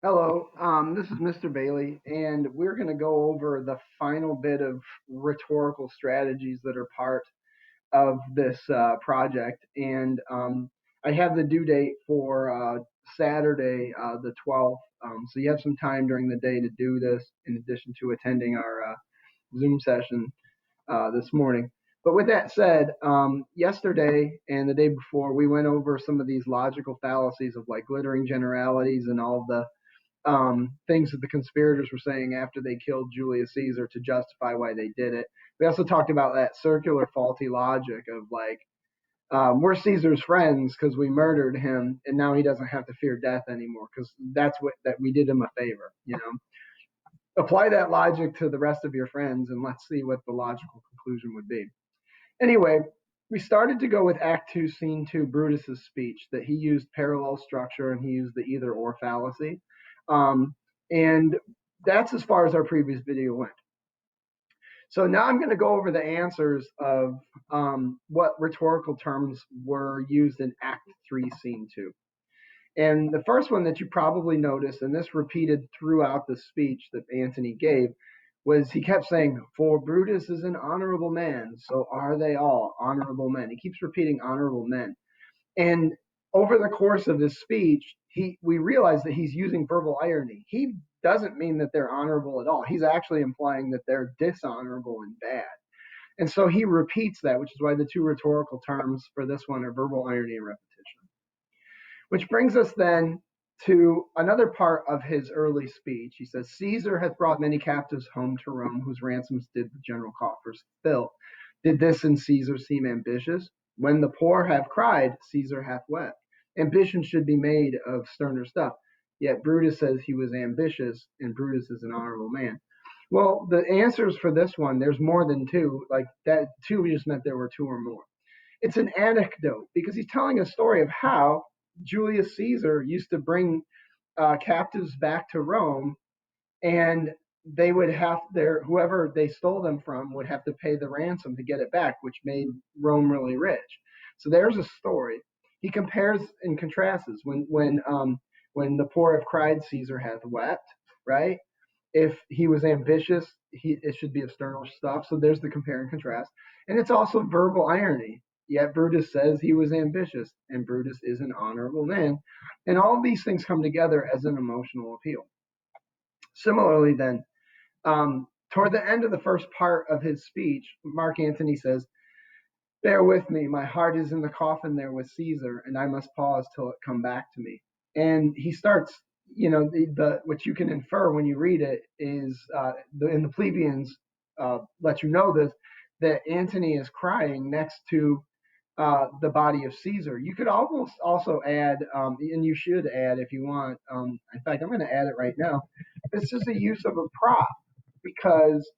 Hello, this is Mr. Bailey, and we're going to go over the final bit of rhetorical strategies that are part of this project. And I have the due date for Saturday, the 12th. So you have some time during the day to do this, in addition to attending our Zoom session this morning. But with that said, yesterday and the day before, we went over some of these logical fallacies of like glittering generalities and all the things that the conspirators were saying after they killed Julius Caesar to justify why they did it. We also talked about that circular faulty logic of like, we're Caesar's friends because we murdered him, and now he doesn't have to fear death anymore because that's what that we did him a favor. Apply that logic to the rest of your friends, and let's see what the logical conclusion would be. Anyway, we started to go with Act 2, Scene 2, Brutus's speech, that he used parallel structure and he used the either or fallacy. And that's as far as our previous video went. So now I'm going to go over the answers of what rhetorical terms were used in Act 3, Scene 2. And the first one that you probably noticed, and this repeated throughout the speech that Antony gave, was he kept saying, "For Brutus is an honorable man, so are they all honorable men." He keeps repeating honorable men. And over the course of his speech, we realize that he's using verbal irony. He doesn't mean that they're honorable at all. He's actually implying that they're dishonorable and bad. And so he repeats that, which is why the two rhetorical terms for this one are verbal irony and repetition. Which brings us then to another part of his early speech. He says, "Caesar hath brought many captives home to Rome, whose ransoms did the general coffers fill. Did this in Caesar seem ambitious? When the poor have cried, Caesar hath wept. Ambition should be made of sterner stuff. Yet Brutus says he was ambitious, and Brutus is an honorable man." Well, the answers for this one, there's more than two. Like that, two just meant there were two or more. It's an anecdote because he's telling a story of how Julius Caesar used to bring captives back to Rome, and they would have whoever they stole them from would have to pay the ransom to get it back, which made Rome really rich. So there's a story. He compares and contrasts when the poor have cried, Caesar hath wept. Right? If he was ambitious, it should be external stuff. So there's the compare and contrast, and it's also verbal irony. Yet Brutus says he was ambitious, and Brutus is an honorable man, and all these things come together as an emotional appeal. Similarly, then, toward the end of the first part of his speech, Mark Antony says, "Bear with me, my heart is in the coffin there with Caesar, and I must pause till it come back to me." And he starts, what you can infer when you read it is, in the plebeians let you know this, that Antony is crying next to the body of Caesar. You could almost also add, and you should add if you want. In fact, I'm going to add it right now. This is a use of a prop because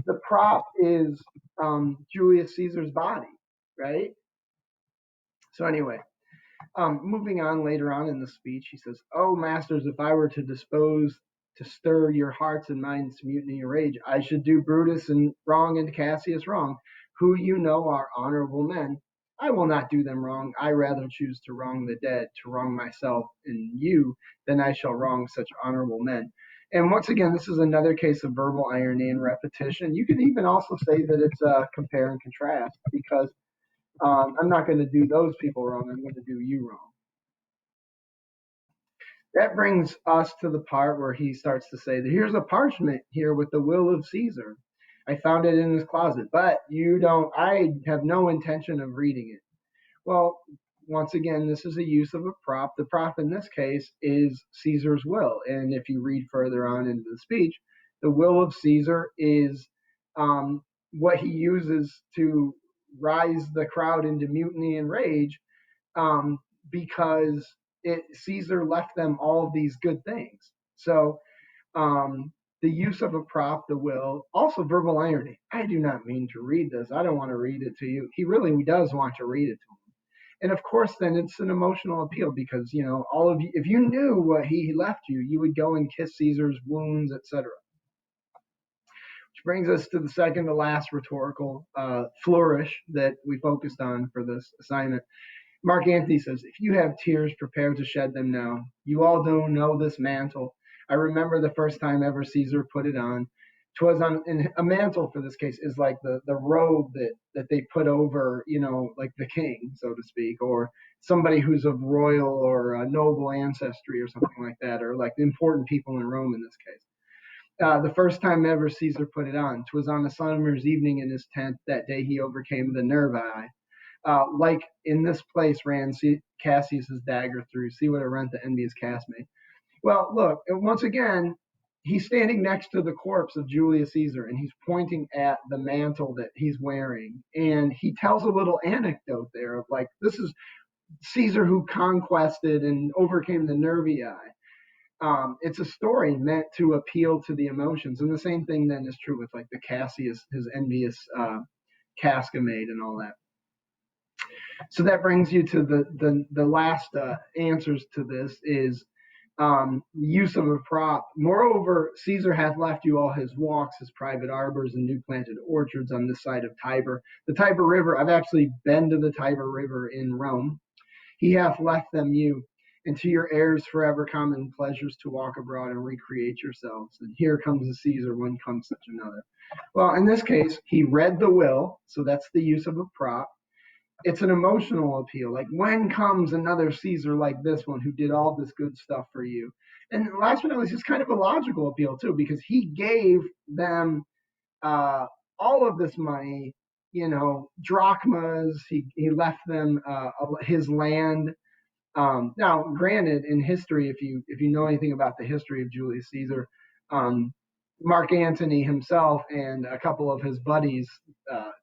the prop is Julius Caesar's body, right? So anyway, moving on later on in the speech, he says, "Oh, masters, if I were to dispose to stir your hearts and minds to mutiny or rage, I should do Brutus and wrong and Cassius wrong, who you know are honorable men. I will not do them wrong. I rather choose to wrong the dead, to wrong myself and you, than I shall wrong such honorable men." And once again, this is another case of verbal irony and repetition. You can even also say that it's a compare and contrast because I'm not going to do those people wrong. I'm going to do you wrong. That brings us to the part where he starts to say that here's a parchment here with the will of Caesar. I found it in his closet, but I have no intention of reading it. Well, once again, this is a use of a prop. The prop in this case is Caesar's will. And if you read further on into the speech, the will of Caesar is what he uses to rise the crowd into mutiny and rage because Caesar left them all of these good things. So the use of a prop, the will, also verbal irony. I do not mean to read this. I don't want to read it to you. He really does want to read it to him. And of course, then it's an emotional appeal because, all of you, if you knew what he left you, you would go and kiss Caesar's wounds, etc. Which brings us to the second to last rhetorical flourish that we focused on for this assignment. Mark Antony says, "If you have tears, prepare to shed them now. You all do know this mantle. I remember the first time ever Caesar put it on. 'Twas on, and a mantle for this case is like the robe that they put over, like the king, so to speak, or somebody who's of royal or noble ancestry or something like that, or like the important people in Rome in this case. The first time ever Caesar put it on, 'twas on a summer's evening in his tent. That day he overcame the nervii. Like in this place ran Cassius's dagger through. See what a rent the envious cast made. Well, look, and once again, he's standing next to the corpse of Julius Caesar, and he's pointing at the mantle that he's wearing. And he tells a little anecdote there of like, this is Caesar who conquested and overcame the Nervii. It's a story meant to appeal to the emotions. And the same thing then is true with like the Cassius, his envious cascamaid and all that. So that brings you to the last answers to this is use of a prop. Moreover, Caesar hath left you all his walks, his private arbors, and new planted orchards on this side of Tiber. The Tiber River, I've actually been to the Tiber River in Rome. He hath left them you, and to your heirs forever common pleasures to walk abroad and recreate yourselves. And here comes a Caesar, when comes such another. Well, in this case, he read the will, so that's the use of a prop. It's an emotional appeal. Like, when comes another Caesar like this one who did all this good stuff for you? And last but not least, it's kind of a logical appeal too, because he gave them all of this money, drachmas. He left them his land. Now, granted, in history, if you know anything about the history of Julius Caesar, Mark Antony himself and a couple of his buddies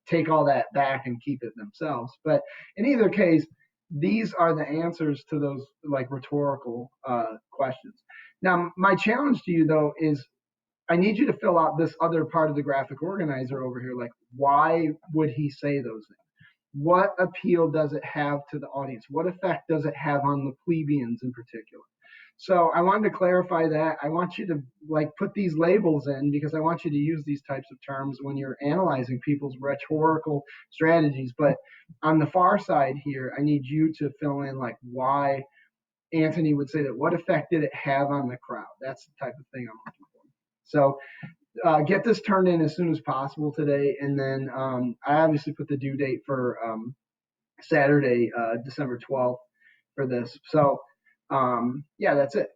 take all that back and keep it themselves. But in either case, these are the answers to those like rhetorical questions. Now, my challenge to you though is I need you to fill out this other part of the graphic organizer over here. Like, why would he say those things? What appeal does it have to the audience? What effect does it have on the plebeians in particular? So I wanted to clarify that. I want you to like put these labels in because I want you to use these types of terms when you're analyzing people's rhetorical strategies. But on the far side here, I need you to fill in like why Antony would say that. What effect did it have on the crowd? That's the type of thing I'm looking for. So get this turned in as soon as possible today. And then I obviously put the due date for Saturday, December 12th for this. So yeah, that's it.